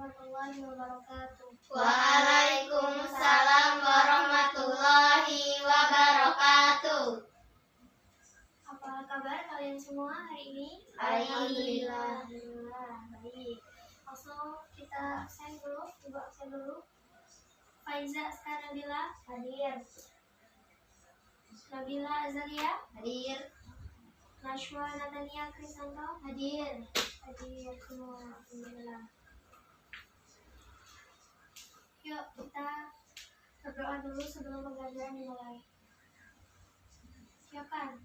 warahmatullahi wabarakatuh. Waalaikumsalam warahmatullahi wabarakatuh. Apa kabar kalian semua hari ini? Alhamdulillah. Baik. Langsung kita absen dulu, coba absen dulu. Faiza Aska Nabila Hadir. Nabila Azalia, Hadir. Nashwa Natania Krisanto, Hadir. hadir semua. Alhamdulillah. Yuk kita berdoa dulu sebelum pembelajaran dimulai. Siapkan.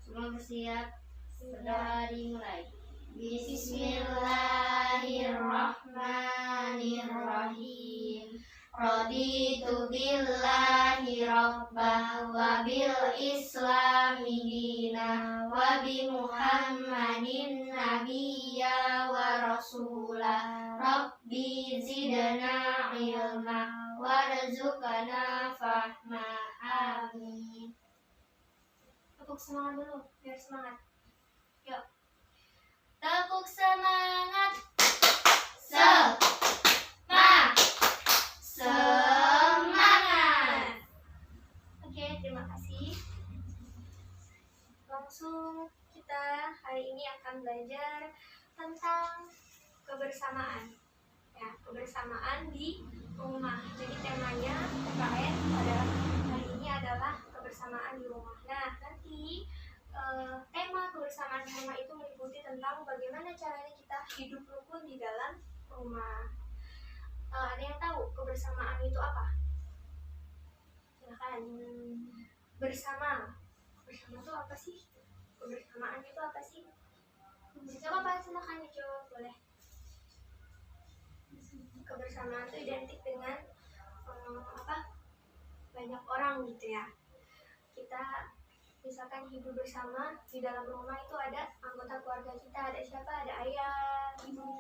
Semua bersiap. Berdoa dimulai. Bismillahirrahmanirrahim. Raditu billahi rabbah wa bil islami dina wa bi Muhammadin nabiyya wa rasulah. Rabbi zidna ilma warzuqna fahma. Amin. Tepuk semangat dulu, biar semangat. Yuk. Tepuk semangat. Semangat. Oke, terima kasih. Langsung kita hari ini akan belajar tentang kebersamaan. Ya, kebersamaan di rumah. Jadi temanya PKN pada hari ini adalah kebersamaan di rumah. Nah, nanti tema kebersamaan di rumah itu meliputi tentang bagaimana caranya kita hidup rukun di dalam rumah. Ada yang tahu kebersamaan itu apa? Silakan. Bersama itu apa sih? Kebersamaan itu apa sih? Coba Pak, silakan dijawab, boleh. Kebersamaan itu identik dengan banyak orang gitu ya. Kita misalkan hidup bersama di dalam rumah, itu ada anggota keluarga kita. Ada siapa? Ada ayah, ibu,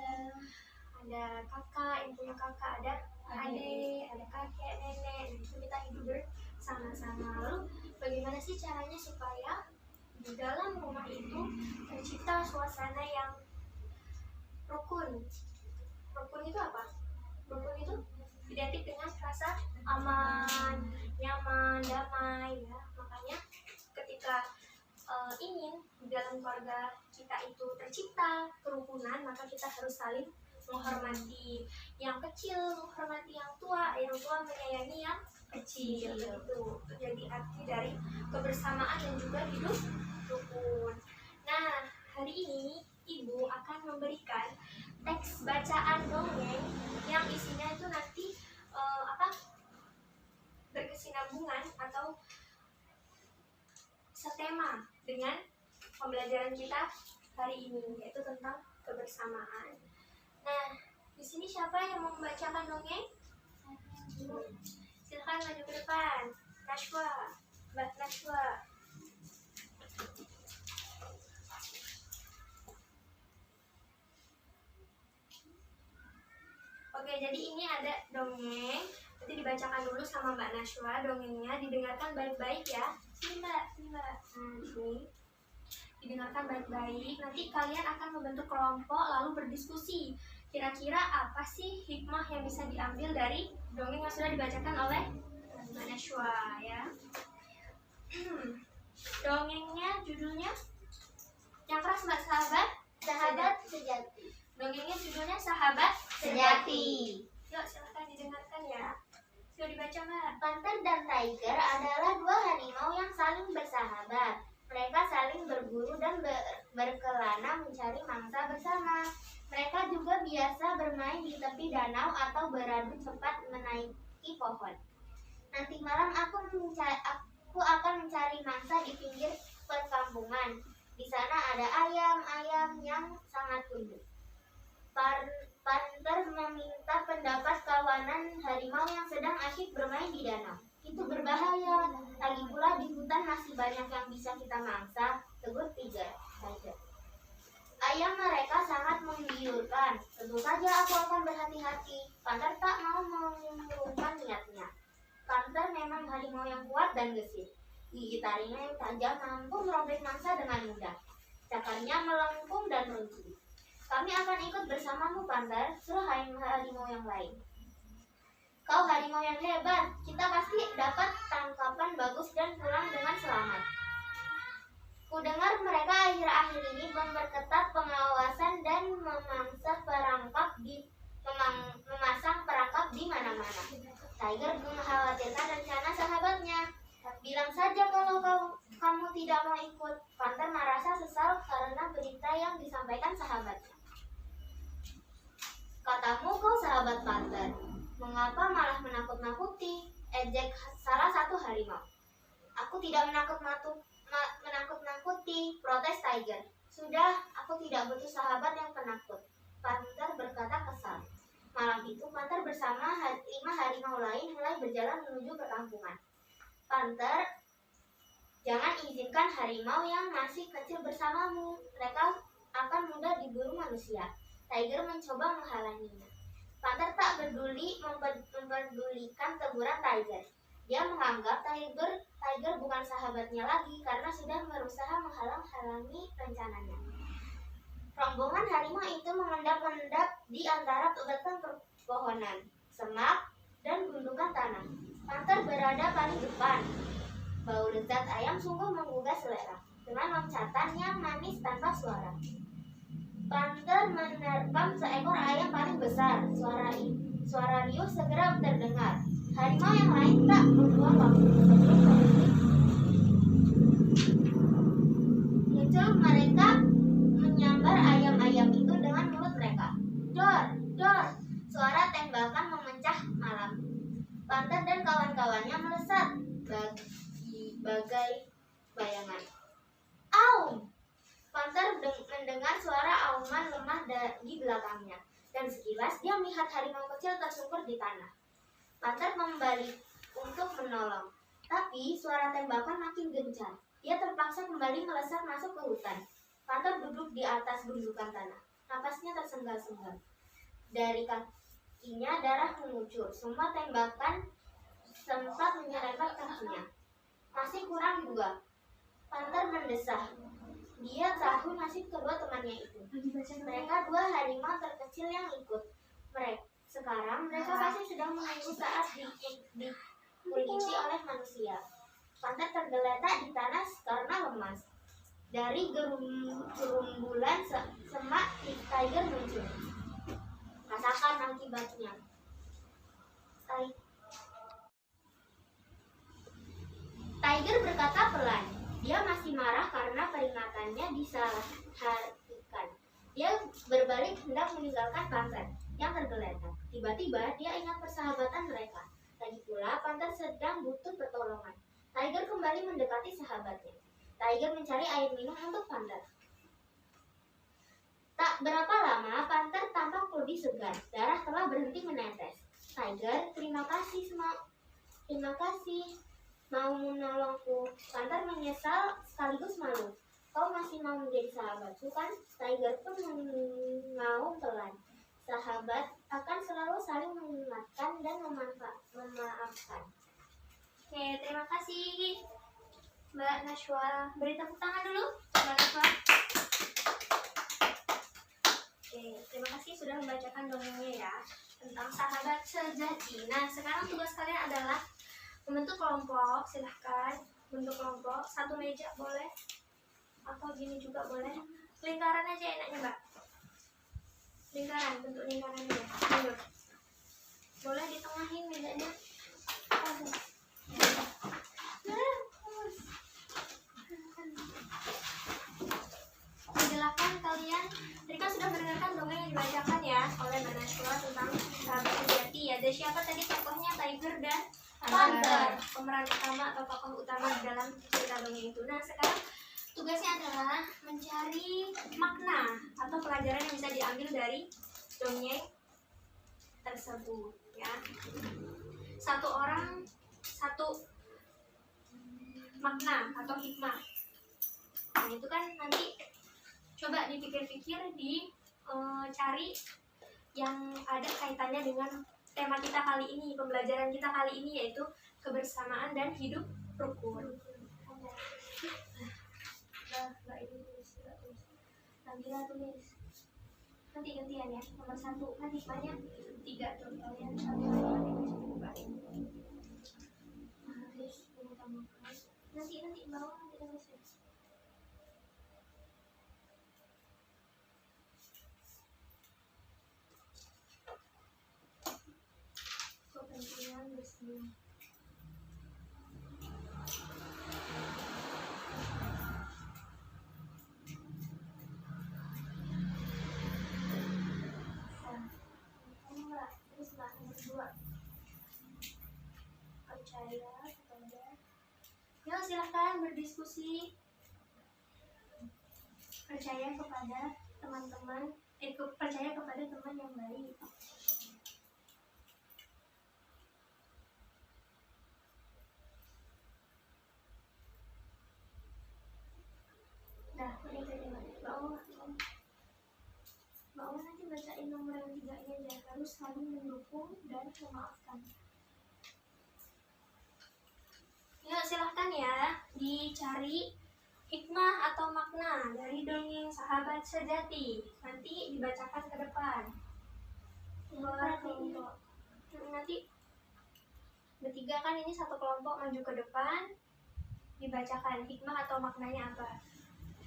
ada kakak yang punya kakak, ada adik, ada kakek, nenek. Itu kita hidup bersama-sama. Lalu bagaimana sih caranya supaya di dalam rumah itu tercipta suasana yang rukun? Rukun itu apa? Rukun itu identik dengan rasa aman, nyaman, damai ya. Makanya ketika ingin di dalam keluarga kita itu tercipta kerukunan, maka kita harus saling menghormati. Yang kecil menghormati yang tua menyayangi yang kecil. Itu jadi arti dari kebersamaan dan juga hidup rukun. Nah, hari ini Ibu akan memberikan teks bacaan dongeng yang isinya itu nanti berkesinambungan atau setema dengan pembelajaran kita hari ini, yaitu tentang kebersamaan. Nah, di sini siapa yang mau membacakan dongeng? Silakan maju ke depan. Nashwa, Mbak Nashwa. Oke, jadi ini ada dongeng. Nanti dibacakan dulu sama Mbak Nashwa dongengnya, didengarkan baik-baik ya. Sini Mbak, sini Mbak. Nah, di sini. Didengarkan baik-baik. Nanti kalian akan membentuk kelompok lalu berdiskusi. Kira-kira apa sih hikmah yang bisa diambil dari dongeng yang sudah dibacakan oleh Mbak Nashwa ya. Dongengnya judulnya yang keras Mbak, sahabat sejati. Dongengnya judulnya Sahabat Sejati. Yuk silahkan didengarkan ya. Sudah dibaca Mbak. Panther dan tiger adalah dua harimau yang saling bersahabat. Mereka saling berburu dan berkelana mencari mangsa bersama. Mereka juga biasa bermain di tepi danau atau beradu cepat menaiki pohon. Nanti malam aku akan mencari mangsa di pinggir perkampungan. Di sana ada ayam-ayam yang sangat tunduk. Panther meminta pendapat kawanan harimau yang sedang asyik bermain di danau. Itu berbahaya. Lagi pula di hutan masih banyak yang bisa kita mangsa, tegur tiger. Ayam mereka sangat menggiurkan. Tentu saja aku akan berhati-hati. Panther tak mau mengurungkan niatnya. Panther memang harimau yang kuat dan gesit. Gigi taringnya yang tajam mampu merobek mangsa dengan mudah. Cakarnya melengkung dan meluncur. Kami akan ikut bersamamu, Panther, suruh harimau yang lain. Kau harimau yang hebat, kita pasti dapat tangkapan bagus dan pulang dengan selamat. Kudengar mereka akhir-akhir ini memperketat pengawasan dan memasang perangkap di mana-mana. Tiger mengkhawatirkan rencana sahabatnya. Bilang saja kalau kamu tidak mau ikut. Panther merasa sesal karena berita yang disampaikan sahabatnya. Katamu kau sahabat Panther, mengapa malah menakut-nakuti? Ejek salah satu harimau. Aku tidak menakut-nakuti, protes Tiger. Sudah, aku tidak butuh sahabat yang penakut. Panther berkata kesal. Malam itu, Panther bersama 5 harimau lain mulai berjalan menuju perkampungan. Panther, jangan izinkan harimau yang masih kecil bersamamu. Mereka akan mudah diburu manusia. Tiger mencoba menghalanginya. Panther tak memperdulikan teguran Tiger. Dia menganggap Tiger bukan sahabatnya lagi karena sudah berusaha menghalang-halangi rencananya. Rombongan harimau itu mengendap-endap di antara batang pepohonan, semak, dan gundukan tanah. Panther berada paling depan. Bau lezat ayam sungguh menggugah selera. Dengan loncatan yang manis tanpa suara, Panther menerkam seekor ayam paling besar. Suara riuh segera terdengar. Harimau yang lain tak membuang waktu. Sebelum pemilik muncul, mereka menyambar ayam-ayam itu dengan mulut mereka. Dor, dor! Suara tembakan memecah malam. Panther dan kawan-kawannya melesat bagai bayangan. Aum! Panther mendengar suara auman lemah di belakangnya, dan sekilas dia melihat harimau kecil tersungkur di tanah. Panther membalik untuk menolong, tapi suara tembakan makin gencar. Dia terpaksa kembali melesat masuk ke hutan. Panther duduk di atas gundukan tanah. Napasnya tersengal-sengal. Dari kakinya darah mengucur. Semua tembakan sempat menyerempet kakinya. Masih kurang 2. Panther mendesah. Dia tahu nasib kedua temannya itu. Mereka 2 harimau terkecil yang ikut. Sekarang mereka pasti sedang menunggu saat dikuliti oleh manusia. Panther tergeletak di tanah karena lemas. Dari gerumbulan semak Tiger muncul. Rasakan akibatnya. Tiger berkata pelan. Dia masih marah karena peringatannya disalahartikan. Dia berbalik hendak meninggalkan Panther yang tergeletak. Tiba-tiba dia ingat persahabatan mereka. Lagi pula Panther sedang butuh pertolongan. Tiger kembali mendekati sahabatnya. Tiger mencari air minum untuk Panther. Tak berapa lama Panther tampak lebih segar. Darah telah berhenti menetes. Tiger, terima kasih. Mau menolongku. Panther menyesal sekaligus malu. Kau masih mau menjadi sahabatku kan? Tiger pun mengaum pelan. Sahabat akan selalu saling mengingatkan dan memaafkan. Oke, terima kasih Mbak Nashwa. Beri tepuk tangan dulu Mbak Nashwa. Oke, terima kasih sudah membacakan dongengnya ya tentang sahabat sejati. Nah, sekarang tugas kalian adalah membentuk kelompok. Silahkan bentuk kelompok. 1 meja boleh, atau gini juga boleh. Lingkaran aja enaknya Mbak. Lingkaran, bentuk lingkaran aja. Ayo. Boleh ditengahin mejanya. Silakan kalian. Tadi kan sudah mendengarkan dongeng yang dibacakan ya oleh Mbak Nashwa tentang sahabat sejati. Ada siapa tadi tokohnya? Tiger dan Panther, pemeran utama atau tokoh utama dalam cerita dongeng itu. Nah, sekarang tugasnya adalah mencari makna atau pelajaran yang bisa diambil dari dongeng tersebut ya. 1 orang 1 makna atau hikmah. Nah, itu kan nanti coba dipikir-pikir, cari yang ada kaitannya dengan tema kita kali ini, pembelajaran kita kali ini, yaitu kebersamaan dan hidup rukun. Mbak ini tulis, Nabila tulis. nanti gantian ya. Nomor 1 kan hikmahnya 3 tuh, kalian 1 nanti bisa balik. Harus mengutamakan. Nanti bawah nanti tulisnya. Kepentingan bersama. Percaya kepada, ya silahkan berdiskusi. Percaya kepada teman-teman, percaya kepada teman yang baik. Nah, bawah nanti bacain nomor yang 3-nya aja. Harus saling mendukung dan memaafkan. Ya silahkan ya dicari hikmah atau makna dari dongeng sahabat sejati. Nanti dibacakan ke depan. Nanti bertiga kan ini satu kelompok maju ke depan, dibacakan hikmah atau maknanya apa.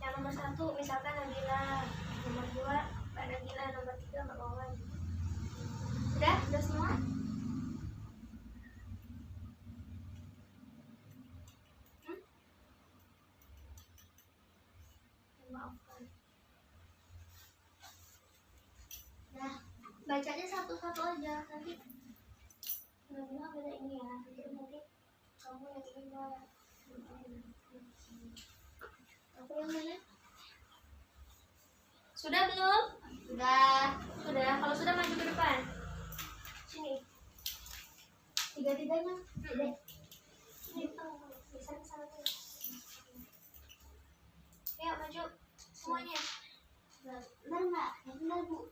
Yang nomor 1 misalkan Nabila, nomor 2 Mbak Nabila, nomor 3 Mbak Wawan. Udah semua? Maafkan. Nah, bacanya satu-satu aja. Nanti Nabila beda ini ya. Nanti kamu yang ini Mbak. Aku yang mana? Sudah belum? Sudah. Kalau sudah maju ke depan. Sini. Tiga-tiganya. Dek. Ini bisa ke sana. Ayo maju semuanya. Benar, Mbak. Bu.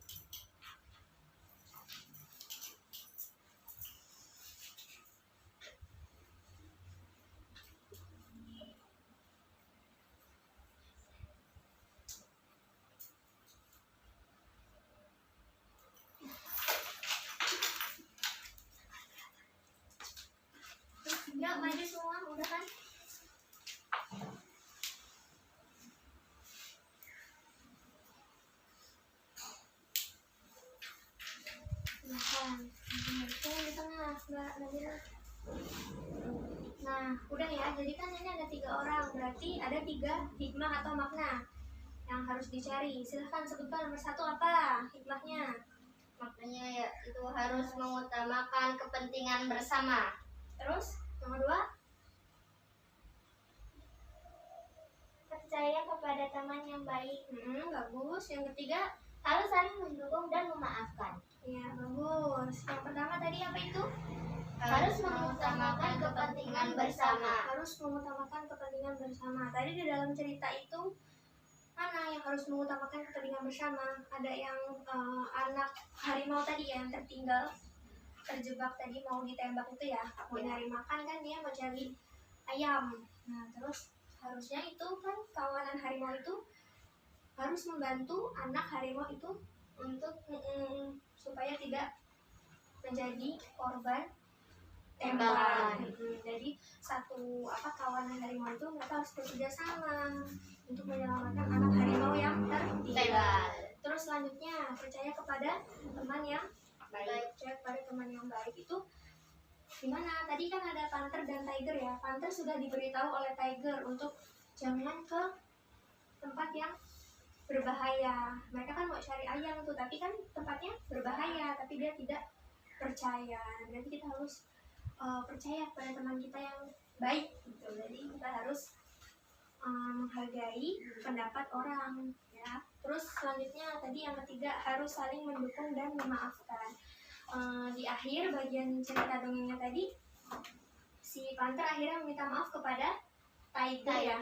Ya, maju semua, udah kan? Di tengah, Mbak Nabila. Nah, udah ya. Jadi kan ini ada 3 orang, berarti ada 3 hikmah atau makna yang harus dicari. Silahkan sebutkan. Nomor 1 apa hikmahnya? Maknanya ya itu harus mengutamakan kepentingan bersama. Terus nomor 2? Percaya kepada teman yang baik. Bagus. Yang ketiga? Harus saling mendukung dan memaafkan. Iya, bagus. Yang pertama tadi apa itu? Harus mengutamakan kepentingan bersama. Harus mengutamakan kepentingan bersama. Tadi di dalam cerita itu mana yang harus mengutamakan kepentingan bersama? Ada yang anak harimau tadi yang tertinggal, terjebak tadi mau ditembak itu ya, mau nyari makan kan, dia mau cari ayam. Nah terus harusnya itu kan kawanan harimau itu harus membantu anak harimau itu untuk supaya tidak menjadi korban tembakan. Jadi satu kawanan harimau itu mereka harus bekerja sama untuk menyelamatkan anak harimau yang tertinggal. Terus selanjutnya percaya kepada teman yang baik. Percaya kepada teman yang baik itu gimana? Tadi kan ada panther dan tiger ya. Panther sudah diberitahu oleh tiger untuk jangan ke tempat yang berbahaya. Mereka kan mau cari ayam tuh, tapi kan tempatnya berbahaya, tapi dia tidak percaya. Berarti kita harus percaya kepada teman kita yang baik gitu. Jadi kita harus menghargai pendapat orang ya. Terus selanjutnya tadi yang ketiga harus saling mendukung dan memaafkan. Di akhir bagian cerita dongengnya tadi si panther akhirnya meminta maaf kepada tiger ya.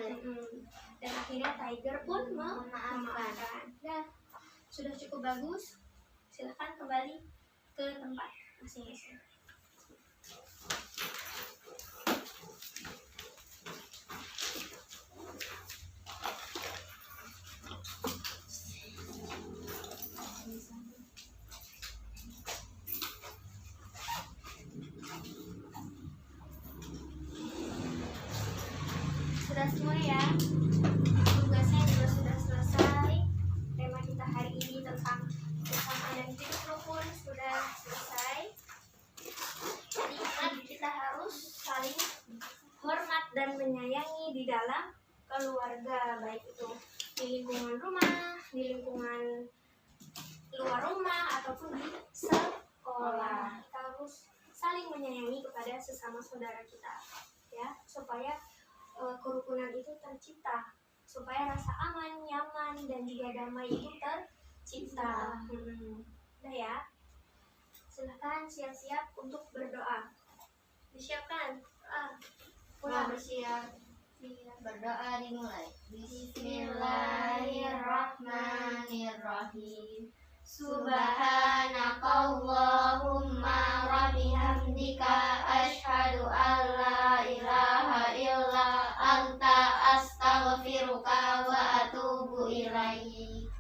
Dan akhirnya tiger pun memaafkan. Nah, sudah cukup bagus. Silahkan kembali ke tempat masing-masing. Bisa. semua ya. Tugasnya juga sudah selesai. Tema kita hari ini tentang kesamaan dan hidup rukun sudah selesai. Jadi ingat, kita harus saling hormat dan menyayangi di dalam keluarga, baik itu di lingkungan rumah, di lingkungan luar rumah, ataupun di sekolah. Kita harus saling menyayangi kepada sesama saudara kita, ya, supaya kerukunan itu tercipta, supaya rasa aman, nyaman, dan juga damai itu tercipta. Udah ya, silahkan siap-siap untuk berdoa. Disiapkan. Pulang bersiap. Berdoa dimulai. Bismillahirrahmanirrahim. Subhanakallahumma wa bihamdika asyhadu an la ilaha illa anta astaghfiruka wa atubu ilaik.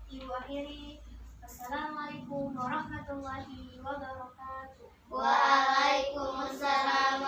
Ibu akhiri. Wassalamualaikum warahmatullahi wabarakatuh. Waalaikumsalam